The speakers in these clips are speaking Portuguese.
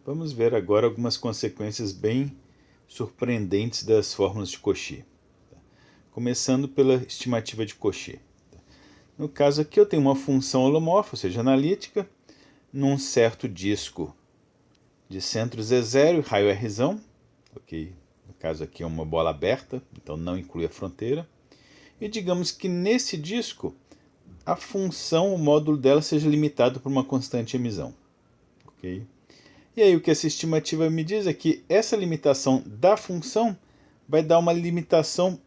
Vamos ver agora algumas consequências bem surpreendentes das fórmulas de Cauchy. Começando pela estimativa de Cauchy. No caso aqui eu tenho uma função holomorfa, ou seja, analítica, num certo disco de centro Z0 e raio R. Okay? No caso aqui é uma bola aberta, então não inclui a fronteira. E digamos que nesse disco a função, o módulo dela seja limitado por uma constante emisão. Okay? E aí o que essa estimativa me diz é que essa limitação da função vai dar uma limitação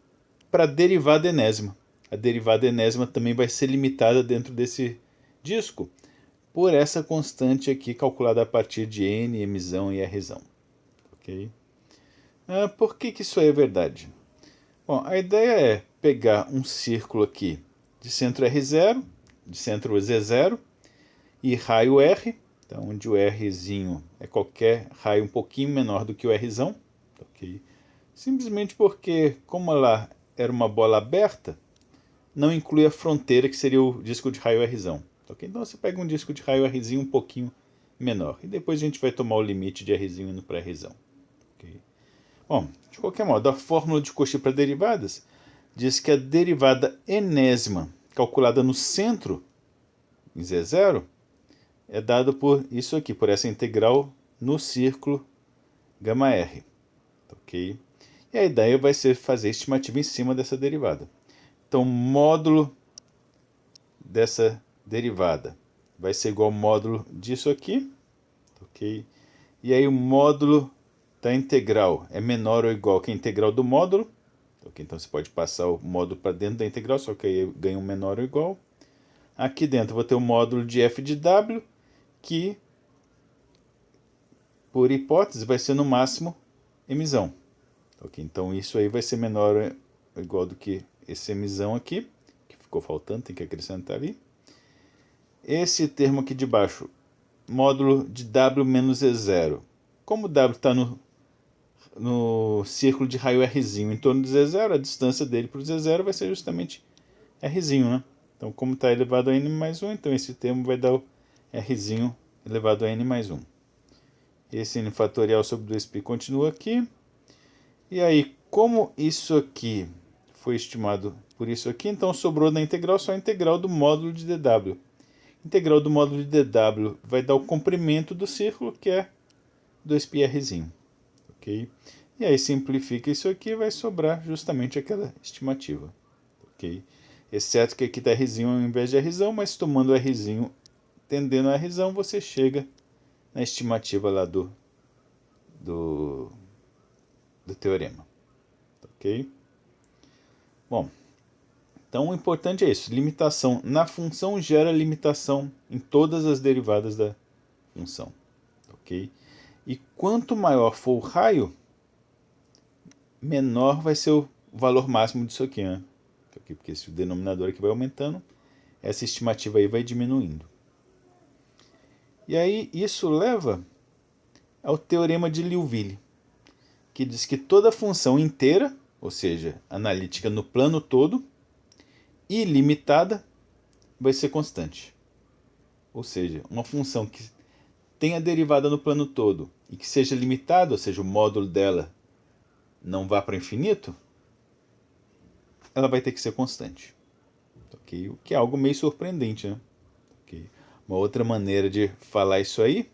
para a derivada enésima. A derivada enésima também vai ser limitada dentro desse disco por essa constante aqui calculada a partir de n, emisão e r. Okay? Por que isso aí é verdade? Bom, a ideia é pegar um círculo aqui de centro R0, de centro Z0 e raio R, então, onde o Rzinho é qualquer raio um pouquinho menor do que o Rzão. Okay? Simplesmente porque, como ela era uma bola aberta, não inclui a fronteira, que seria o disco de raio Rzão. Okay? Então você pega um disco de raio Rzinho um pouquinho menor. E depois a gente vai tomar o limite de Rzinho indo para Rzão. Okay? Bom, de qualquer modo, a fórmula de Cauchy para derivadas diz que a derivada enésima, calculada no centro, em Z0, é dada por isso aqui, por essa integral no círculo γr. Okay? E a ideia vai ser fazer estimativa em cima dessa derivada. Então, módulo dessa derivada vai ser igual ao módulo disso aqui. Okay? E aí o módulo da integral é menor ou igual que a integral do módulo. Okay? Então você pode passar o módulo para dentro da integral, só que aí eu ganho um menor ou igual. Aqui dentro eu vou ter o módulo de f de w, que por hipótese vai ser no máximo emisão. Okay? Então isso aí vai ser menor ou igual do que esse emisão aqui, que ficou faltando, tem que acrescentar ali. Esse termo aqui de baixo, módulo de w menos E0. Como w está no círculo de raio Rzinho em torno de Z0, a distância dele para o Z0 vai ser justamente Rzinho, né? Então, como está elevado a n mais 1, então esse termo vai dar o Rzinho elevado a n mais 1. Esse n fatorial sobre 2π continua aqui. E aí, como isso aqui foi estimado por isso aqui, então sobrou na integral só a integral do módulo de dw. A integral do módulo de dw vai dar o comprimento do círculo, que é 2πrzinho. Okay? E aí simplifica isso aqui e vai sobrar justamente aquela estimativa. Okay? Exceto que aqui está Rzinho ao invés de Rzão, mas tomando Rzinho tendendo a Rzão, você chega na estimativa lá do teorema. Ok? Bom, então o importante é isso. Limitação na função gera limitação em todas as derivadas da função. Ok? E quanto maior for o raio, menor vai ser o valor máximo disso aqui, né? Porque se o denominador aqui vai aumentando, essa estimativa aí vai diminuindo. E aí isso leva ao teorema de Liouville, que diz que toda função inteira, ou seja, analítica no plano todo, ilimitada, vai ser constante. Ou seja, uma função que tenha derivada no plano todo e que seja limitada, ou seja, o módulo dela não vá para infinito, ela vai ter que ser constante. Okay? O que é algo meio surpreendente, né? Okay? Uma outra maneira de falar isso aí,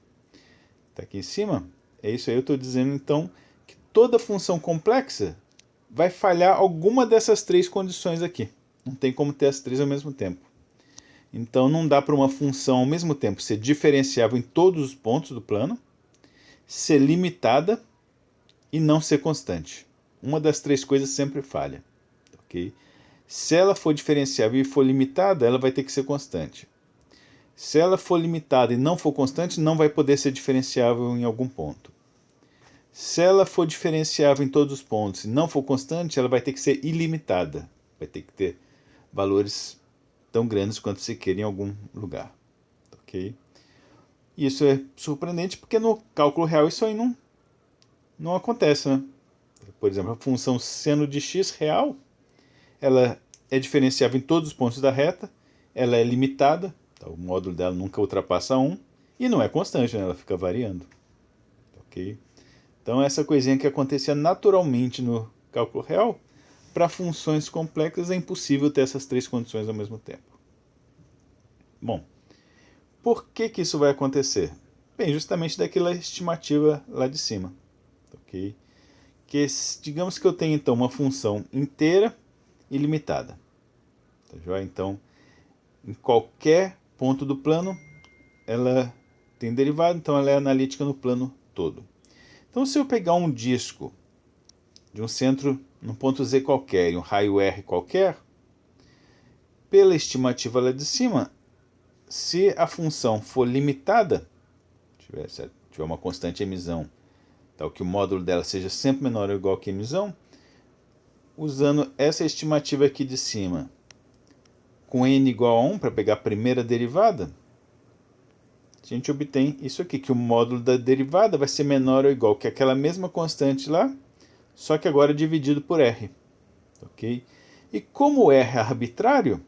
está aqui em cima, é isso aí. Eu estou dizendo então que toda função complexa vai falhar alguma dessas três condições aqui. Não tem como ter as três ao mesmo tempo. Então não dá para uma função ao mesmo tempo ser diferenciável em todos os pontos do plano, ser limitada e não ser constante. Uma das três coisas sempre falha. Okay? Se ela for diferenciável e for limitada, ela vai ter que ser constante. Se ela for limitada e não for constante, não vai poder ser diferenciável em algum ponto. Se ela for diferenciável em todos os pontos e não for constante, ela vai ter que ser ilimitada. Vai ter que ter valores tão grandes quanto se queira em algum lugar. Okay? Isso é surpreendente porque no cálculo real isso aí não acontece, né? Por exemplo, a função seno de x real, ela é diferenciável em todos os pontos da reta, ela é limitada, então o módulo dela nunca ultrapassa 1, e não é constante, né? Ela fica variando. ok? Então, essa coisinha que acontecia naturalmente no cálculo real, para funções complexas é impossível ter essas três condições ao mesmo tempo. Bom, por que isso vai acontecer? Bem, justamente daquela estimativa lá de cima, ok? Que, digamos que eu tenho então uma função inteira ilimitada. Tá joia? Então, em qualquer ponto do plano, ela tem derivada, então ela é analítica no plano todo. Então, se eu pegar um disco de um centro num ponto Z qualquer e um raio R qualquer, pela estimativa lá de cima, se a função for limitada, tiver uma constante emissão, tal que o módulo dela seja sempre menor ou igual que a emissão, usando essa estimativa aqui de cima, com n igual a 1 para pegar a primeira derivada, a gente obtém isso aqui, que o módulo da derivada vai ser menor ou igual que aquela mesma constante lá, só que agora dividido por r. Ok? E como r é arbitrário,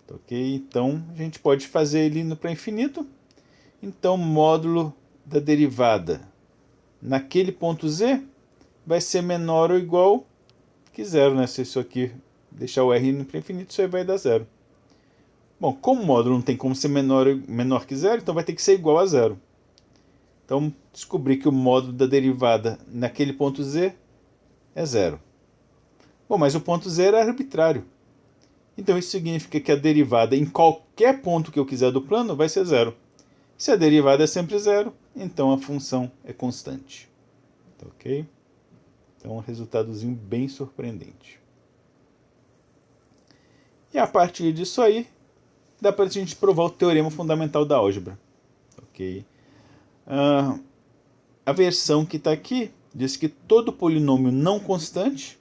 ok? Então a gente pode fazer ele indo para infinito. Então módulo da derivada naquele ponto z vai ser menor ou igual que zero, né? Se isso aqui deixar o r indo para infinito, isso aí vai dar zero. Bom, como o módulo não tem como ser menor que zero, então vai ter que ser igual a zero. Então, descobri que o módulo da derivada naquele ponto z é zero. Bom, mas o ponto z é arbitrário. Então, isso significa que a derivada em qualquer ponto que eu quiser do plano vai ser zero. Se a derivada é sempre zero, então a função é constante. Ok? Então, um resultadozinho bem surpreendente. E a partir disso aí, dá para a gente provar o teorema fundamental da álgebra. Ok? A versão que está aqui diz que todo polinômio não constante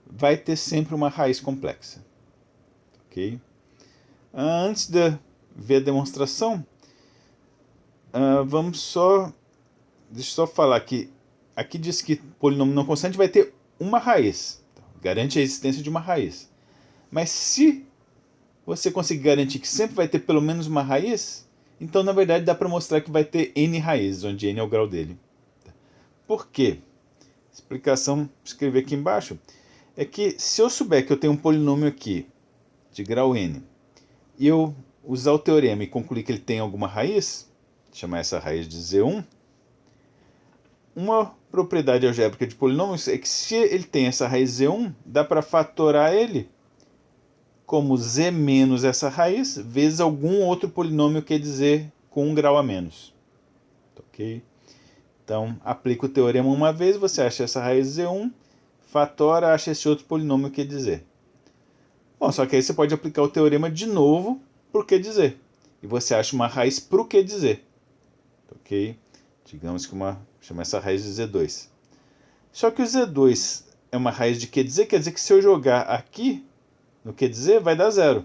vai ter sempre uma raiz complexa. Ok? Antes de ver a demonstração, deixa eu só falar que aqui diz que polinômio não constante vai ter uma raiz. Garante a existência de uma raiz. Mas se você conseguir garantir que sempre vai ter pelo menos uma raiz, então na verdade dá para mostrar que vai ter n raízes, onde n é o grau dele. Por quê? Explicação, escrever aqui embaixo, é que se eu souber que eu tenho um polinômio aqui de grau n, e eu usar o teorema e concluir que ele tem alguma raiz, chamar essa raiz de z1, uma propriedade algébrica de polinômios é que se ele tem essa raiz z1, dá para fatorar ele como z menos essa raiz, vezes algum outro polinômio, quer dizer, com um grau a menos. Ok? Então, aplica o teorema uma vez, você acha essa raiz z1, fatora, acha esse outro polinômio, quer dizer. Bom, só que aí você pode aplicar o teorema de novo por que dizer. E você acha uma raiz para o que dizer. Ok? Digamos que chama essa raiz de z2. Só que o z2 é uma raiz de quer dizer que se eu jogar aqui no quer dizer, vai dar zero.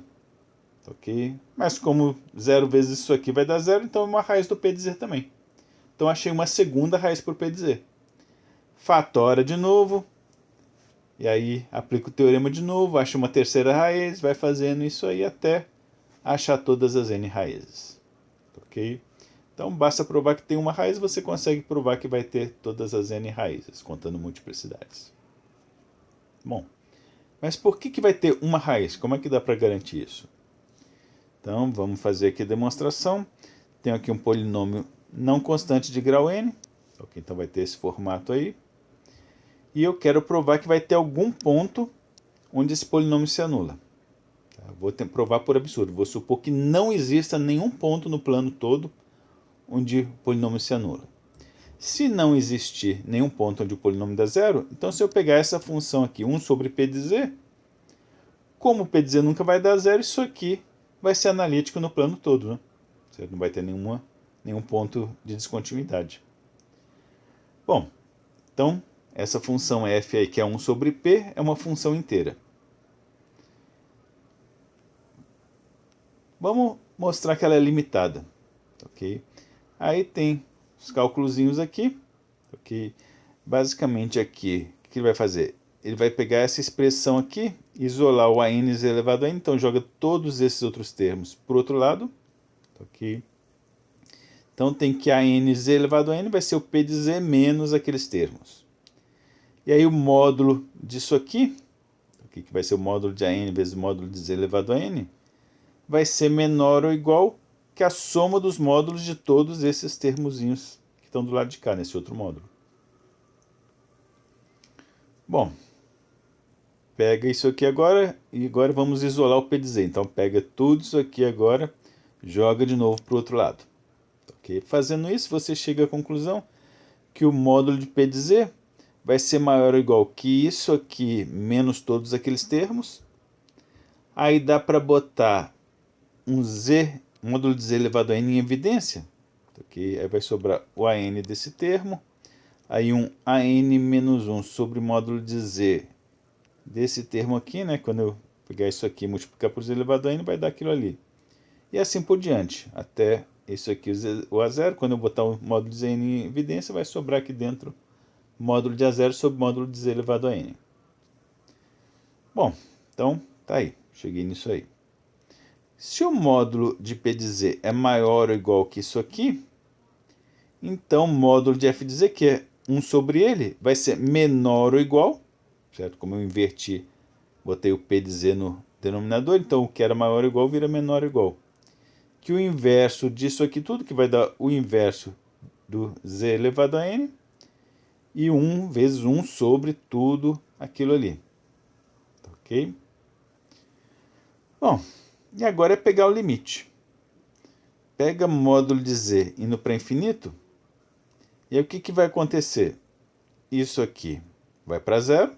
Ok? Mas como zero vezes isso aqui vai dar zero, então é uma raiz do p dizer também. Então achei uma segunda raiz por p dizer. Fatora de novo. E aí aplica o teorema de novo, acha uma terceira raiz, vai fazendo isso aí até achar todas as n raízes. Ok? Então basta provar que tem uma raiz, você consegue provar que vai ter todas as n raízes, contando multiplicidades. Bom, mas por que vai ter uma raiz? Como é que dá para garantir isso? Então vamos fazer aqui a demonstração. Tenho aqui um polinômio não constante de grau n. Ok, então vai ter esse formato aí. E eu quero provar que vai ter algum ponto onde esse polinômio se anula. Vou provar por absurdo. Vou supor que não exista nenhum ponto no plano todo onde o polinômio se anula. Se não existir nenhum ponto onde o polinômio dá zero, então se eu pegar essa função aqui, 1 sobre p de z, como p de z nunca vai dar zero, isso aqui vai ser analítico no plano todo. Né? Você não vai ter nenhum ponto de descontinuidade. Bom, então essa função f aí, que é 1 sobre p, é uma função inteira. Vamos mostrar que ela é limitada. Ok? Aí tem os cálculozinhos aqui. Ok? Basicamente aqui, o que ele vai fazer? Ele vai pegar essa expressão aqui, isolar o an elevado a n, então joga todos esses outros termos para o outro lado. Ok? Então tem que ANZ elevado a N vai ser o P de Z menos aqueles termos. E aí o módulo disso aqui, o que vai ser o módulo de AN vezes o módulo de Z elevado a N, vai ser menor ou igual que a soma dos módulos de todos esses termozinhos que estão do lado de cá, nesse outro módulo. Bom, pega isso aqui agora e agora vamos isolar o P de Z. Então pega tudo isso aqui agora, joga de novo para o outro lado. Okay? Fazendo isso, você chega à conclusão que o módulo de P de Z vai ser maior ou igual que isso aqui menos todos aqueles termos. Aí dá para botar um Z, módulo de Z elevado a N em evidência. Okay? Aí vai sobrar o AN desse termo. Aí um AN menos 1 sobre módulo de Z desse termo aqui, né? Quando eu pegar isso aqui e multiplicar por Z elevado a N, vai dar aquilo ali. E assim por diante, até isso aqui, o A0, quando eu botar o módulo de Z em evidência, vai sobrar aqui dentro módulo de A0 sobre módulo de Z elevado a N. Bom, então tá aí, cheguei nisso aí. Se o módulo de P de Z é maior ou igual que isso aqui, então o módulo de F de Z, que é 1 sobre ele, vai ser menor ou igual, certo? Como eu inverti, botei o P de Z no denominador, então o que era maior ou igual vira menor ou igual. Que o inverso disso aqui tudo, que vai dar o inverso do Z elevado a N, e 1 vezes 1 sobre tudo aquilo ali. Ok? Bom, e agora é pegar o limite. Pega módulo de Z indo para infinito, e aí o que vai acontecer? Isso aqui vai para zero,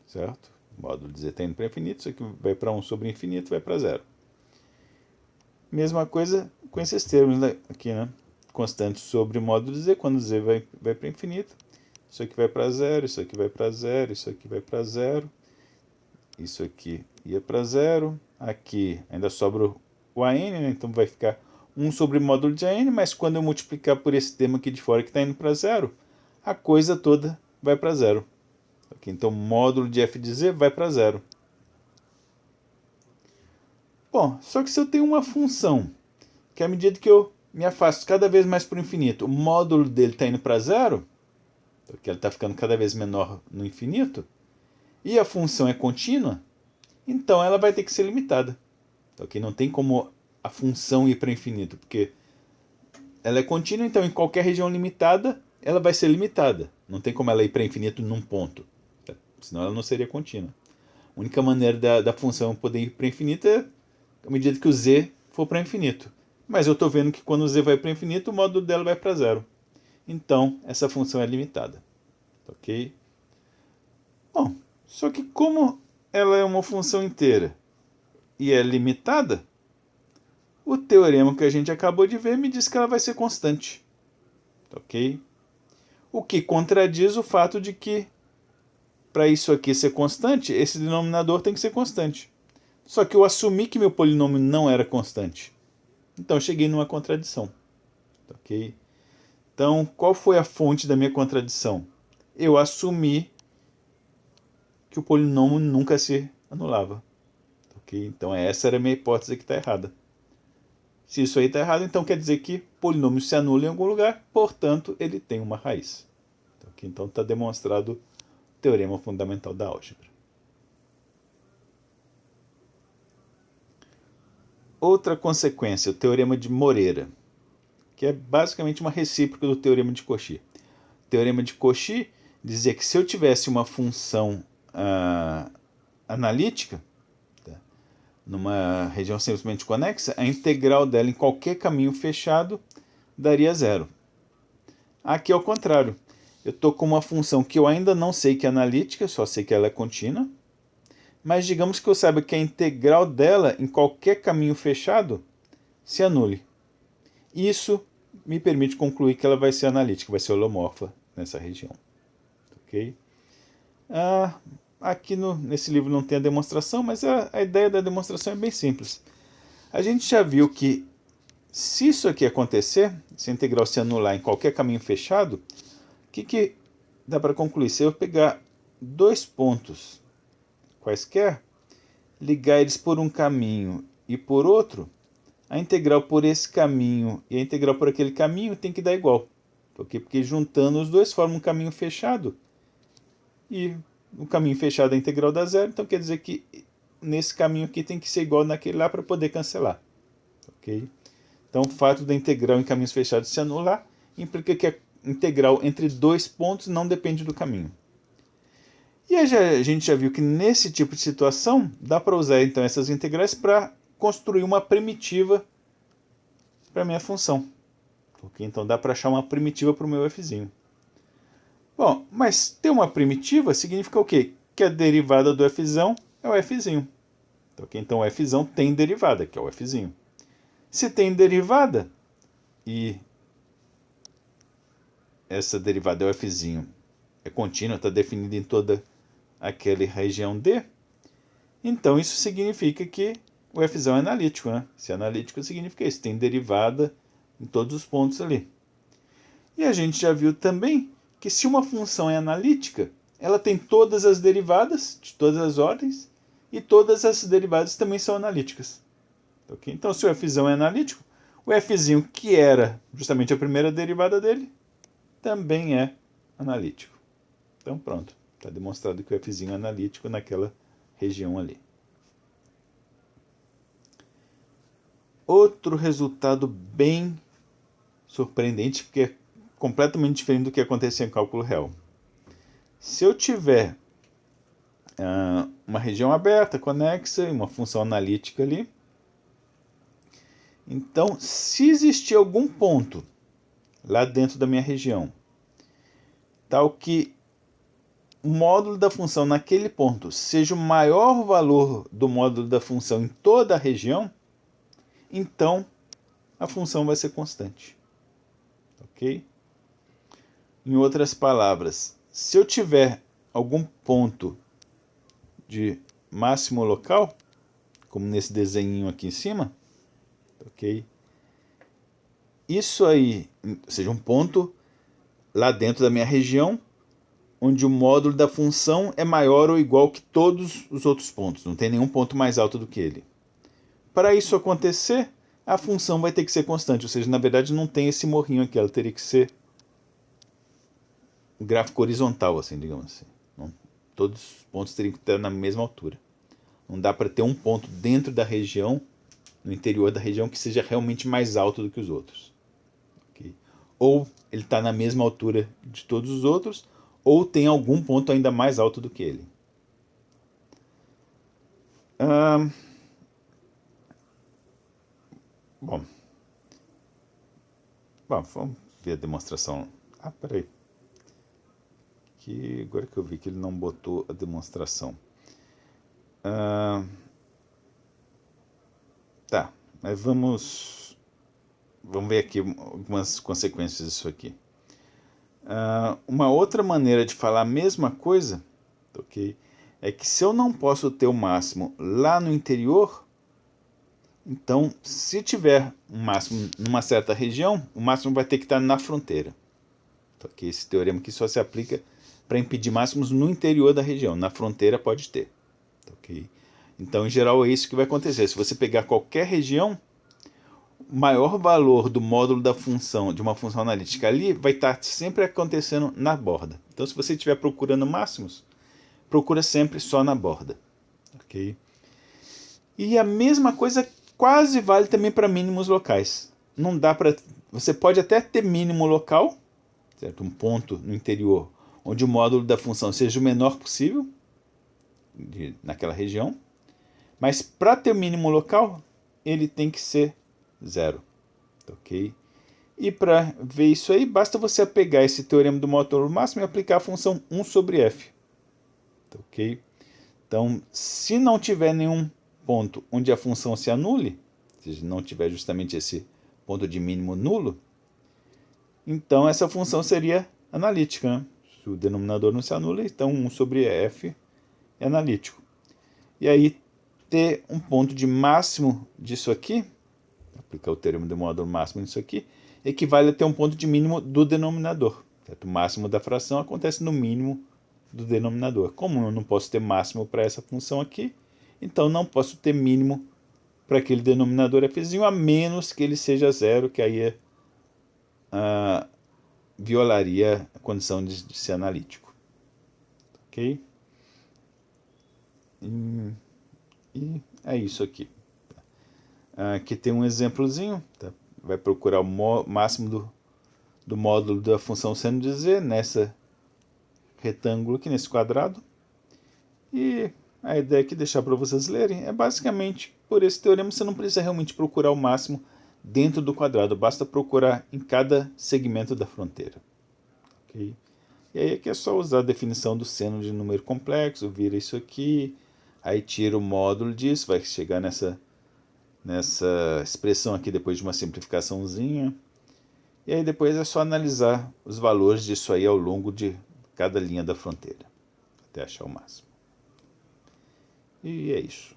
certo? Módulo de Z está indo para infinito, isso aqui vai para 1 sobre infinito, vai para zero. Mesma coisa com esses termos aqui, né? Constante sobre o módulo de Z, quando Z vai para infinito. Isso aqui vai para zero, isso aqui vai para zero, isso aqui vai para zero. Isso aqui ia para zero. Aqui ainda sobra o AN, né? Então vai ficar 1 sobre o módulo de AN, mas quando eu multiplicar por esse termo aqui de fora que está indo para zero, a coisa toda vai para zero. Okay? Então módulo de F de Z vai para zero. Bom, só que se eu tenho uma função que à medida que eu me afasto cada vez mais para o infinito, o módulo dele está indo para zero, porque ele está ficando cada vez menor no infinito, e a função é contínua, então ela vai ter que ser limitada. Okay? Não tem como a função ir para infinito, porque ela é contínua, então em qualquer região limitada, ela vai ser limitada. Não tem como ela ir para infinito num ponto, senão ela não seria contínua. A única maneira da função poder ir para infinito é à medida que o z for para infinito. Mas eu estou vendo que quando o z vai para infinito, o módulo dela vai para zero. Então, essa função é limitada. Ok? Bom, só que como ela é uma função inteira e é limitada, o teorema que a gente acabou de ver me diz que ela vai ser constante. Ok? O que contradiz o fato de que, para isso aqui ser constante, esse denominador tem que ser constante. Só que eu assumi que meu polinômio não era constante. Então, cheguei numa contradição. Ok? Então, qual foi a fonte da minha contradição? Eu assumi que o polinômio nunca se anulava. Okay? Então, essa era a minha hipótese que está errada. Se isso aí está errado, então quer dizer que o polinômio se anula em algum lugar, portanto, ele tem uma raiz. Okay? Então, está demonstrado o teorema fundamental da álgebra. Outra consequência, o teorema de Moreira, que é basicamente uma recíproca do teorema de Cauchy. O teorema de Cauchy dizia que se eu tivesse uma função analítica, numa região simplesmente conexa, a integral dela em qualquer caminho fechado daria zero. Aqui é o contrário. Eu estou com uma função que eu ainda não sei que é analítica, só sei que ela é contínua, mas digamos que eu saiba que a integral dela em qualquer caminho fechado se anule. Isso me permite concluir que ela vai ser analítica, vai ser holomorfa nessa região. Ok? Aqui nesse livro não tem a demonstração, mas a ideia da demonstração é bem simples. A gente já viu que se isso aqui acontecer, se a integral se anular em qualquer caminho fechado, o que dá para concluir? Se eu pegar dois pontos quaisquer, ligar eles por um caminho e por outro, a integral por esse caminho e a integral por aquele caminho tem que dar igual. Porque juntando os dois forma um caminho fechado. E o caminho fechado a integral dá zero, então quer dizer que nesse caminho aqui tem que ser igual naquele lá para poder cancelar. Ok? Então o fato da integral em caminhos fechados se anular implica que a integral entre dois pontos não depende do caminho. E a gente já viu que nesse tipo de situação dá para usar então essas integrais para construir uma primitiva para a minha função. Okay? Então dá para achar uma primitiva para o meu fzinho. Bom, mas ter uma primitiva significa o quê? Que a derivada do fzão é o fzinho. Okay? Então o fzão tem derivada, que é o fzinho. Se tem derivada e essa derivada é o fzinho é contínua, está definida em toda aquela região D, então isso significa que o fzão é analítico, né? Se é analítico significa isso, tem derivada em todos os pontos ali. E a gente já viu também que se uma função é analítica, ela tem todas as derivadas de todas as ordens e todas as derivadas também são analíticas. Okay? Então se o fzão é analítico, o fzinho, que era justamente a primeira derivada dele, também é analítico. Então pronto, está demonstrado que o fzinho é analítico naquela região ali. Outro resultado bem surpreendente, porque é completamente diferente do que acontecia em cálculo real. Se eu tiver uma região aberta, conexa, e uma função analítica ali, então se existir algum ponto lá dentro da minha região, tal que o módulo da função naquele ponto seja o maior valor do módulo da função em toda a região, então a função vai ser constante. Ok? Em outras palavras, se eu tiver algum ponto de máximo local, como nesse desenho aqui em cima, ok? Isso aí, ou seja, um ponto lá dentro da minha região, onde o módulo da função é maior ou igual que todos os outros pontos, não tem nenhum ponto mais alto do que ele. Para isso acontecer, a função vai ter que ser constante, ou seja, na verdade não tem esse morrinho aqui, ela teria que ser um gráfico horizontal, assim, digamos assim. Não, todos os pontos teriam que estar na mesma altura. Não dá para ter um ponto dentro da região, no interior da região, que seja realmente mais alto do que os outros. Okay? Ou ele está na mesma altura de todos os outros, ou tem algum ponto ainda mais alto do que ele. Bom, vamos ver a demonstração. Peraí. Que agora que eu vi que ele não botou a demonstração. Tá, mas vamos ver aqui algumas consequências disso aqui. Uma outra maneira de falar a mesma coisa, ok, é que se eu não posso ter o máximo lá no interior, então se tiver um máximo numa certa região, o máximo vai ter que estar na fronteira. Okay? Esse teorema aqui só se aplica para impedir máximos no interior da região, na fronteira pode ter. Okay? Então, em geral, é isso que vai acontecer. Se você pegar qualquer região, o maior valor do módulo da função, de uma função analítica ali, vai estar sempre acontecendo na borda. Então, se você estiver procurando máximos, procura sempre só na borda. Okay? E a mesma coisa quase vale também para mínimos locais. Não dá para... Você pode até ter mínimo local, certo? Um ponto no interior, onde o módulo da função seja o menor possível, naquela região. Mas para ter o mínimo local, ele tem que ser zero. Ok? E para ver isso aí, basta você pegar esse teorema do módulo máximo e aplicar a função 1 sobre f. Ok? Então, se não tiver nenhum ponto onde a função se anule, se não tiver justamente esse ponto de mínimo nulo, então essa função seria analítica. Né? Se o denominador não se anula, então 1 sobre f é analítico. E aí, ter um ponto de máximo disso aqui, aplicar o teorema do módulo máximo nisso aqui, equivale a ter um ponto de mínimo do denominador. Certo? O máximo da fração acontece no mínimo do denominador. Como eu não posso ter máximo para essa função aqui, então não posso ter mínimo para aquele denominador fzinho, a menos que ele seja zero, que aí violaria a condição de ser analítico. Ok? E é isso aqui. Aqui tem um exemplozinho. Tá? Vai procurar o máximo do módulo da função seno de z nessa retângulo aqui, nesse quadrado. E a ideia aqui, deixar para vocês lerem, é basicamente, por esse teorema, você não precisa realmente procurar o máximo dentro do quadrado, basta procurar em cada segmento da fronteira. Okay? E aí aqui é só usar a definição do seno de número complexo, vira isso aqui, aí tira o módulo disso, vai chegar nessa expressão aqui depois de uma simplificaçãozinha. E aí depois é só analisar os valores disso aí ao longo de cada linha da fronteira, até achar o máximo. E é isso.